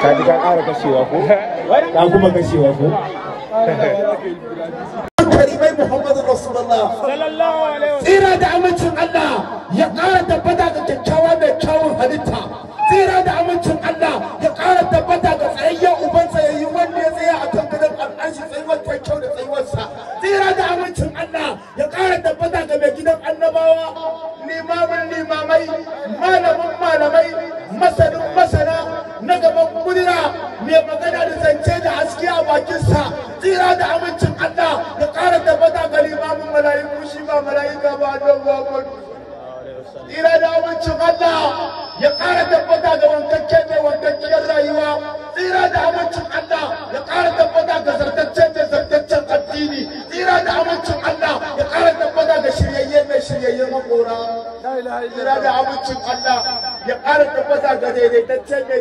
ka ji ka ƙara kashewa ko ka kuma kashewa ko karimai Muhammadu Rasulullah sallallahu alaihi wasallam tsira da amincin Allah ya ƙara tabbata ga kyakkyawa mai kyawun halitta tsira da amincin Allah ya ƙara tabbata ga tsayayyen uban tsayayyi wanda ya tsaya akan gidan al'arshi tsayuwar ta kyau da tsayuwarsa tsira da amincin Allah ya ƙara tabbata ga mai gidan annabawa limamin limamai malamin malamai masanin masana na gaban kudura mai magana da zance da haske a bakinsa tsira da amincin Allah ya ƙara tabbata ga limamin mala'iku shi ba mala'ika ba don ba tsira da amincin Allah ya ƙara tabbata ga wankakken mai wankakkiyar rayuwa tsira da amincin Allah ya ƙara tabbata ga zartaccen mai zartaccen addini tsira da amincin Allah ya ƙara tabbata ga shiryayye mai shiryayyen haƙora tsira da amincin Allah ya ƙara tabbata ga daidaitaccen mai